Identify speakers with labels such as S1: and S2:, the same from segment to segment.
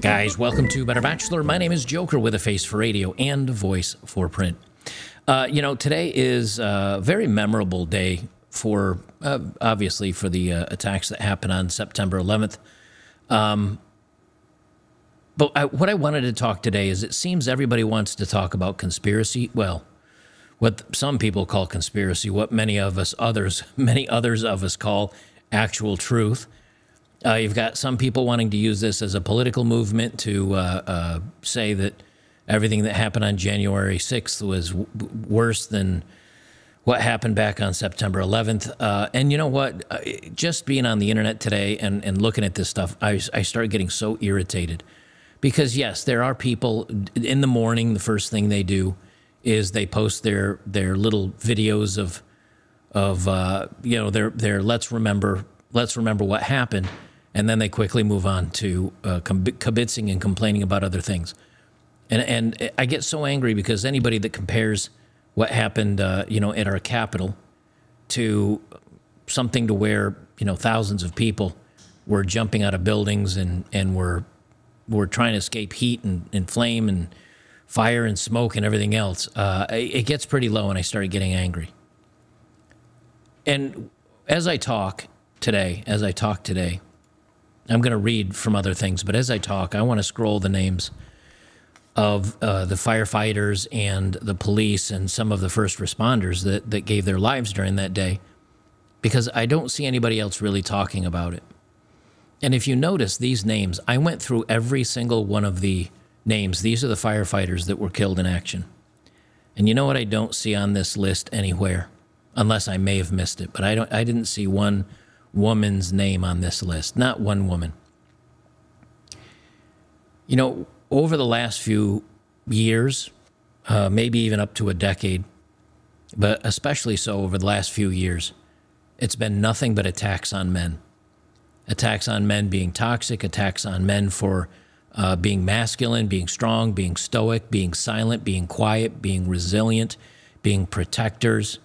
S1: Guys, welcome to Better Bachelor. My name is Joker with a face for radio and a voice for print. Today is a very memorable day for, obviously, for the attacks that happened on September 11th. But what I wanted to talk today is it seems everybody wants to talk about conspiracy. Well, what some people call conspiracy, what many others of us call actual truth. You've got some people wanting to use this as a political movement to say that everything that happened on January 6th was worse than what happened back on September 11th. And you know what? Just being on the internet today and looking at this stuff, I started getting so irritated. Because, yes, there are people in the morning, the first thing they do is they post their little videos of their let's remember what happened. And then they quickly move on to kibitzing and complaining about other things. And I get so angry because anybody that compares what happened, at our Capitol to something to where, thousands of people were jumping out of buildings and were trying to escape heat and flame and fire and smoke and everything else, it gets pretty low and I started getting angry. And as I talk today, I'm going to read from other things, but as I talk, I want to scroll the names of the firefighters and the police and some of the first responders that gave their lives during that day, because I don't see anybody else really talking about it. And if you notice these names, I went through every single one of the names. These are the firefighters that were killed in action. And you know what I don't see on this list anywhere, unless I may have missed it, but I didn't see one woman's name on this list, not one woman. Over the last few years, maybe even up to a decade, but especially so over the last few years, it's been nothing but attacks on men. Attacks on men being toxic, attacks on men for being masculine, being strong, being stoic, being silent, being quiet, being resilient, being protectors,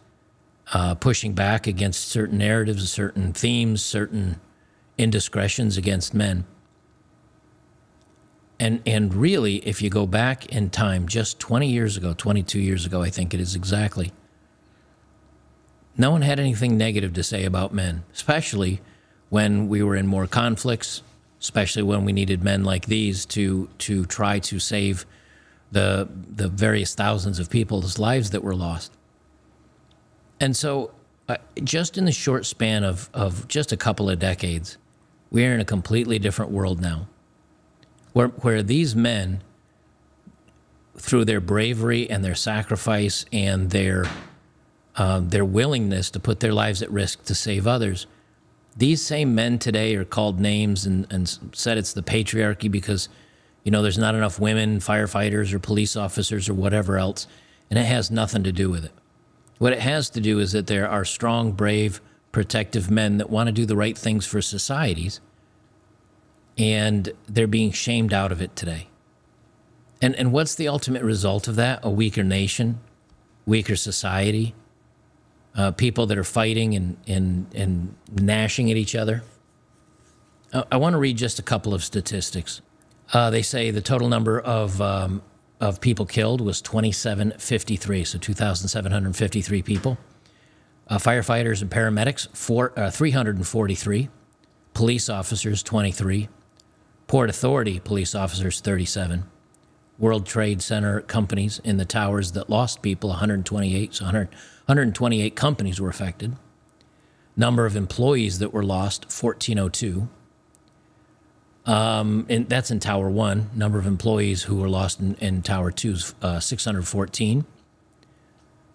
S1: pushing back against certain narratives, certain themes, certain indiscretions against men. And really, if you go back in time, just 20 years ago, 22 years ago, I think it is exactly, no one had anything negative to say about men, especially when we were in more conflicts, especially when we needed men like these to try to save the various thousands of people's lives that were lost. And so just in the short span of just a couple of decades, we're in a completely different world now, where these men, through their bravery and their sacrifice and their willingness to put their lives at risk to save others, these same men today are called names and said it's the patriarchy because, there's not enough women, firefighters or police officers or whatever else, and it has nothing to do with it. What it has to do is that there are strong, brave, protective men that want to do the right things for societies, and they're being shamed out of it today. And what's the ultimate result of that? A weaker nation, weaker society, people that are fighting and gnashing at each other. I want to read just a couple of statistics. They say the total number of people killed was 2,753, so 2,753 people. Firefighters and paramedics, 343. Police officers, 23. Port Authority police officers, 37. World Trade Center companies in the towers that lost people, 128. So 128 companies were affected. Number of employees that were lost, 1,402. And that's in Tower 1. Number of employees who were lost in Tower 2 is 614.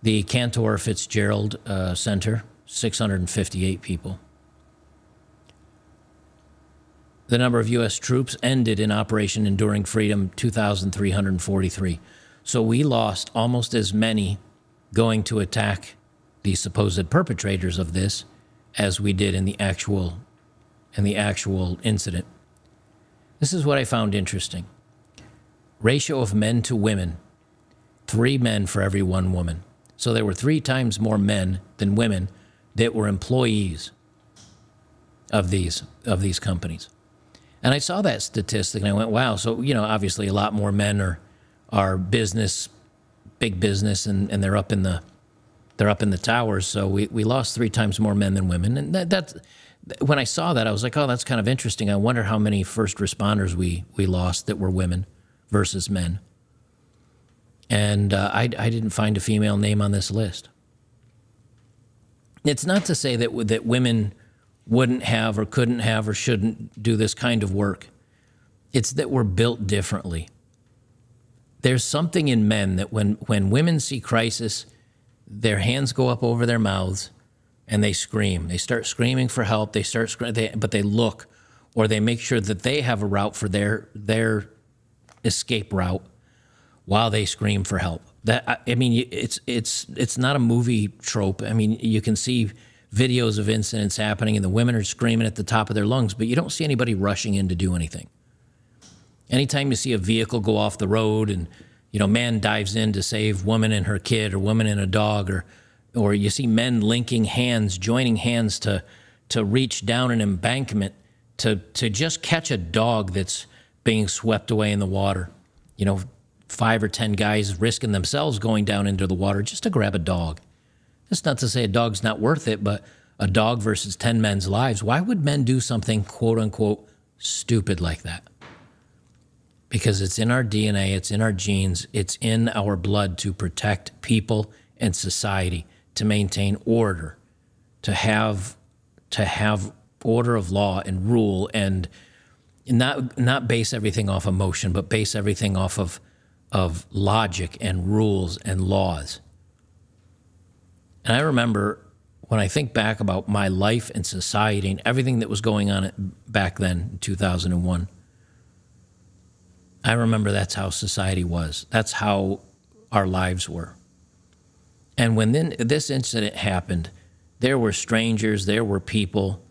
S1: The Cantor Fitzgerald Center, 658 people. The number of U.S. troops ended in Operation Enduring Freedom, 2,343. So we lost almost as many going to attack the supposed perpetrators of this as we did in the actual incident. This is what I found interesting. Ratio of men to women, 3 men for every 1 woman. So there were 3 times more men than women that were employees of these companies. And I saw that statistic and I went, wow. So, obviously a lot more men are big business, and they're up in the towers. So we lost 3 times more men than women. And that's when I saw that, I was like, oh, that's kind of interesting. I wonder how many first responders we lost that were women versus men. And I didn't find a female name on this list. It's not to say that women wouldn't have or couldn't have or shouldn't do this kind of work. It's that we're built differently. There's something in men that when women see crisis, their hands go up over their mouths and they scream. They start screaming for help. They start screaming, but they look, or they make sure that they have a route for their escape route while they scream for help. It's not a movie trope. I mean, you can see videos of incidents happening and the women are screaming at the top of their lungs, but you don't see anybody rushing in to do anything. Anytime you see a vehicle go off the road and, man dives in to save woman and her kid, or woman and a dog, or you see men linking hands, joining hands to reach down an embankment to just catch a dog that's being swept away in the water. 5 or 10 guys risking themselves going down into the water just to grab a dog. That's not to say a dog's not worth it, but a dog versus 10 men's lives. Why would men do something, quote unquote, stupid like that? Because it's in our DNA, it's in our genes, it's in our blood to protect people and society, to maintain order, to have order of law and rule, and not base everything off emotion, but base everything off of logic and rules and laws. And I remember when I think back about my life and society and everything that was going on back then in 2001, I remember that's how society was. That's how our lives were. And when this incident happened, there were strangers, there were people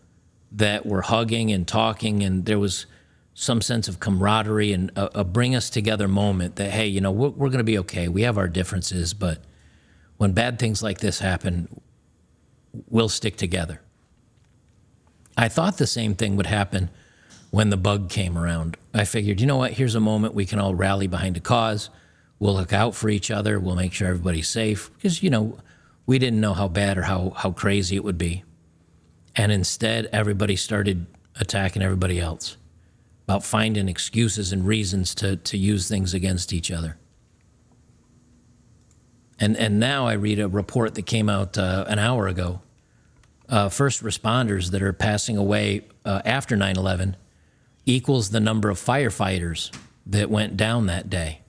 S1: that were hugging and talking, and there was some sense of camaraderie and a bring us together moment that, hey, we're going to be okay. We have our differences, but when bad things like this happen, we'll stick together. I thought the same thing would happen when the bug came around. I figured, what, here's a moment we can all rally behind a cause. We'll look out for each other. We'll make sure everybody's safe, because, we didn't know how bad or how crazy it would be. And instead, everybody started attacking everybody else, about finding excuses and reasons to use things against each other. And now I read a report that came out an hour ago. First responders that are passing away after 9/11 equals the number of firefighters that went down that day,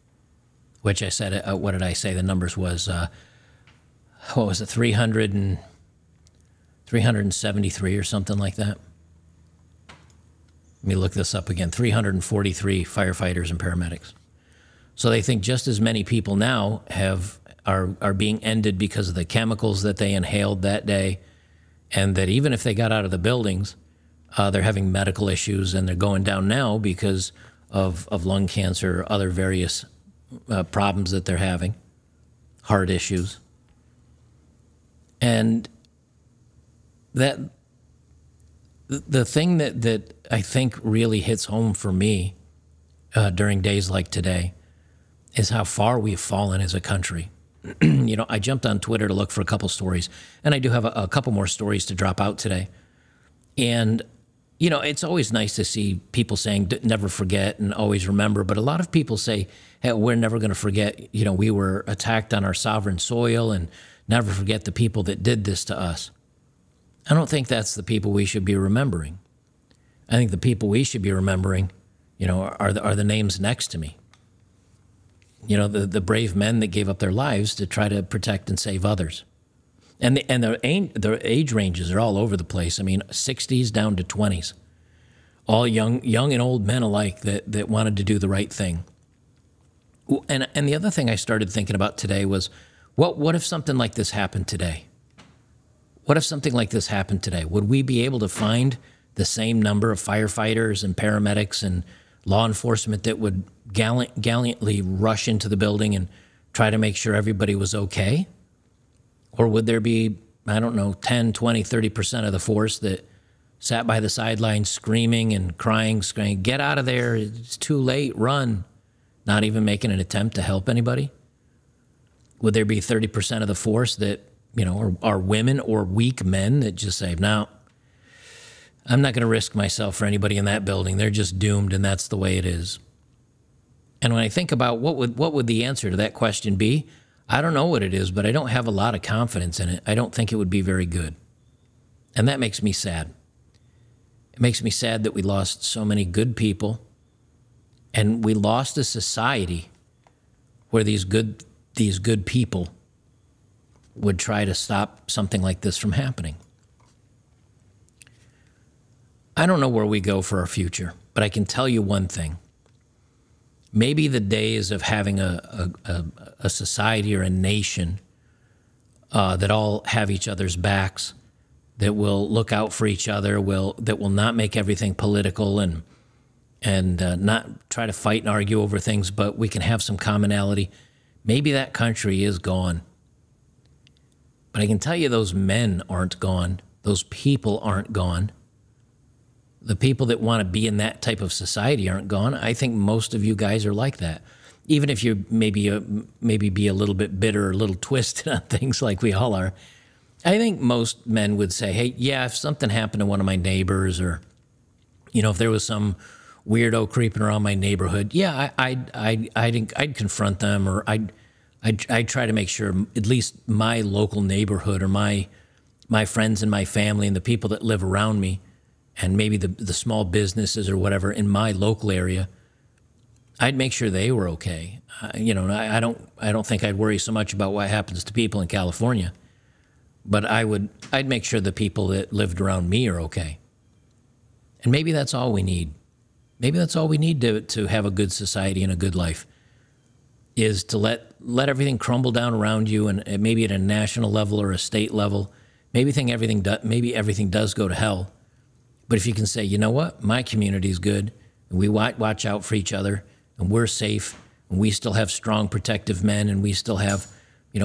S1: which I said, what did I say? The numbers was, 373 or something like that. Let me look this up again. 343 firefighters and paramedics. So they think just as many people now are being ended because of the chemicals that they inhaled that day, and that even if they got out of the buildings, they're having medical issues, and they're going down now because of lung cancer or other various problems that they're having, heart issues. And that the thing that I think really hits home for me during days like today is how far we've fallen as a country. I jumped on Twitter to look for a couple stories, and I do have a couple more stories to drop out today. And, it's always nice to see people saying never forget and always remember, but a lot of people say, hey, we're never going to forget, we were attacked on our sovereign soil, and never forget the people that did this to us. I don't think that's the people we should be remembering. I think the people we should be remembering, are the names next to me. The brave men that gave up their lives to try to protect and save others. And their age ranges are all over the place. I mean, 60s down to 20s. All young and old men alike that wanted to do the right thing. And the other thing I started thinking about today was, what if something like this happened today? What if something like this happened today? Would we be able to find the same number of firefighters and paramedics and law enforcement that would gallantly rush into the building and try to make sure everybody was okay? Or would there be, 10, 20, 30% of the force that sat by the sidelines screaming and crying, get out of there, it's too late, run, not even making an attempt to help anybody? Would there be 30% of the force that, are women or weak men that just say, no, I'm not going to risk myself for anybody in that building. They're just doomed, and that's the way it is. And when I think about what would the answer to that question be, I don't know what it is, but I don't have a lot of confidence in it. I don't think it would be very good. And that makes me sad. It makes me sad that we lost so many good people, and we lost a society where these good people would try to stop something like this from happening. I don't know where we go for our future, but I can tell you one thing. Maybe the days of having a society or a nation that all have each other's backs, that will look out for each other, that will not make everything political and not try to fight and argue over things, but we can have some commonality. Maybe that country is gone. But I can tell you those men aren't gone. Those people aren't gone. The people that want to be in that type of society aren't gone. I think most of you guys are like that. Even if you maybe be a little bit bitter or a little twisted on things like we all are, I think most men would say, hey, yeah, if something happened to one of my neighbors, or, if there was some weirdo creeping around my neighborhood, yeah, I'd confront them, or I'd try to make sure at least my local neighborhood or my friends and my family and the people that live around me, and maybe the small businesses or whatever in my local area, I'd make sure they were okay. I don't think I'd worry so much about what happens to people in California, but I'd make sure the people that lived around me are okay. And maybe that's all we need. Maybe that's all we need to have a good society and a good life, is to let everything crumble down around you, and maybe at a national level or a state level. Maybe everything does go to hell. But if you can say, you know what, my community is good, and we watch out for each other, and we're safe, and we still have strong, protective men, and we still have,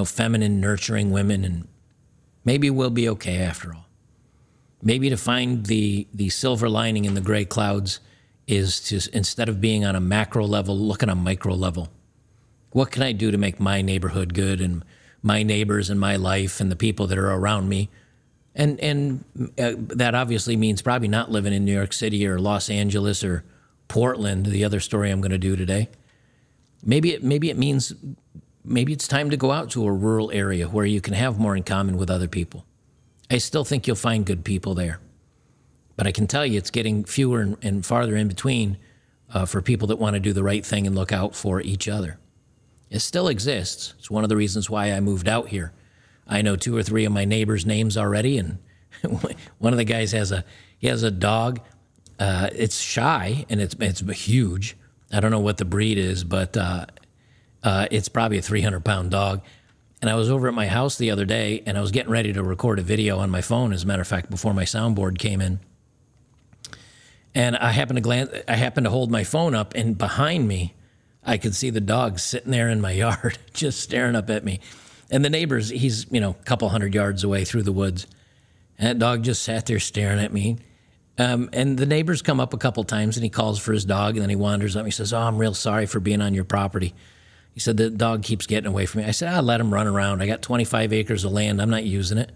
S1: feminine, nurturing women, and maybe we'll be okay after all. Maybe to find the silver lining in the gray clouds is to, instead of being on a macro level, look at a micro level. What can I do to make my neighborhood good, and my neighbors and my life and the people that are around me? And that obviously means probably not living in New York City or Los Angeles or Portland, the other story I'm going to do today. Maybe it means it's time to go out to a rural area where you can have more in common with other people. I still think you'll find good people there. But I can tell you it's getting fewer and farther in between for people that want to do the right thing and look out for each other. It still exists. It's one of the reasons why I moved out here. I know 2 or 3 of my neighbors' names already, and one of the guys has a dog. It's shy, and it's huge. I don't know what the breed is, but it's probably a 300-pound dog. And I was over at my house the other day, and I was getting ready to record a video on my phone, as a matter of fact, before my soundboard came in. And I happened to hold my phone up, and behind me, I could see the dog sitting there in my yard, just staring up at me. And the neighbors, he's, a couple hundred yards away through the woods. And that dog just sat there staring at me. And the neighbors come up a couple times, and he calls for his dog, and then he wanders up. He says, oh, I'm real sorry for being on your property. He said, the dog keeps getting away from me. I said, I'll let him run around. I got 25 acres of land. I'm not using it.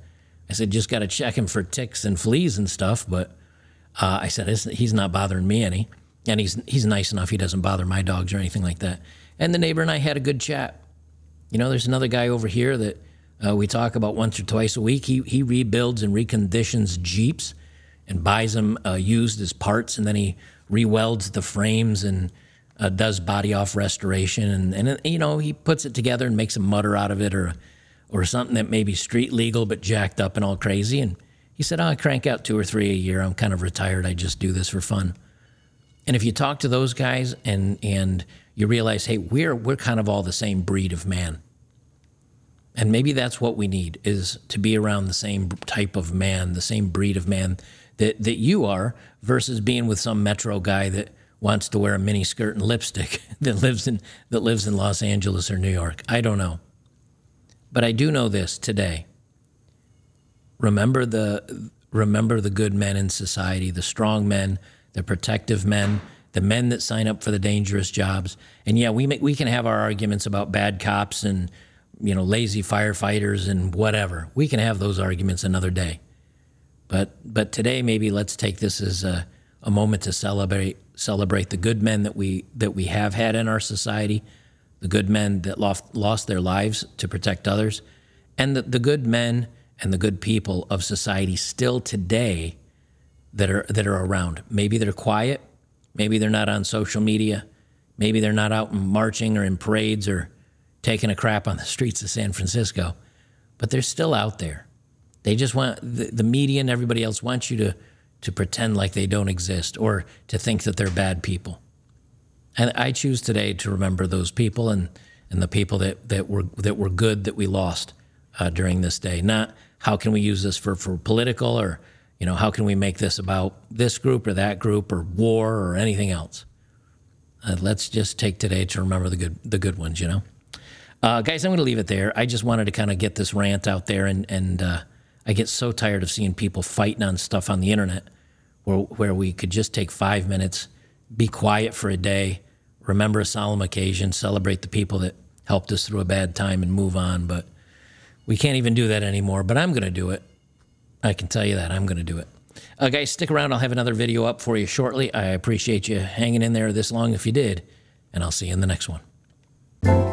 S1: I said, just got to check him for ticks and fleas and stuff. But I said, he's not bothering me any. And he's nice enough. He doesn't bother my dogs or anything like that. And the neighbor and I had a good chat. There's another guy over here that we talk about once or twice a week. He rebuilds and reconditions Jeeps and buys them used as parts, and then he re-welds the frames and does body off restoration. And he puts it together and makes a mutter out of it, or something that may be street legal but jacked up and all crazy. And he said, I crank out 2 or 3 a year. I'm kind of retired. I just do this for fun. And if you talk to those guys and you realize, hey, we're kind of all the same breed of man. And maybe that's what we need, is to be around the same type of man, the same breed of man that you are, versus being with some metro guy that wants to wear a mini skirt and lipstick that lives in Los Angeles or New York. I don't know. But I do know this today. Remember remember the good men in society, the strong men, the protective men, the men that sign up for the dangerous jobs. And yeah, we can have our arguments about bad cops and, you know, lazy firefighters and whatever. We can have those arguments another day. But today, maybe let's take this as a moment to celebrate the good men that we have had in our society, the good men that lost their lives to protect others, and the good men and the good people of society still today that are around. Maybe they're quiet, maybe they're not on social media, maybe they're not out marching or in parades or taking a crap on the streets of San Francisco, but they're still out there. They just want, the media and everybody else wants you to pretend like they don't exist or to think that they're bad people. And I choose today to remember those people and the people that were good that we lost during this day. Not how can we use this for political, or, you know, how can we make this about this group or that group or war or anything else. Let's just take today to remember the good ones, you know. Guys, I'm going to leave it there. I just wanted to kind of get this rant out there, and I get so tired of seeing people fighting on stuff on the internet where we could just take 5 minutes, be quiet for a day, remember a solemn occasion, celebrate the people that helped us through a bad time and move on. But we can't even do that anymore, but I'm going to do it. I can tell you that. I'm going to do it. Guys, stick around. I'll have another video up for you shortly. I appreciate you hanging in there this long if you did, and I'll see you in the next one.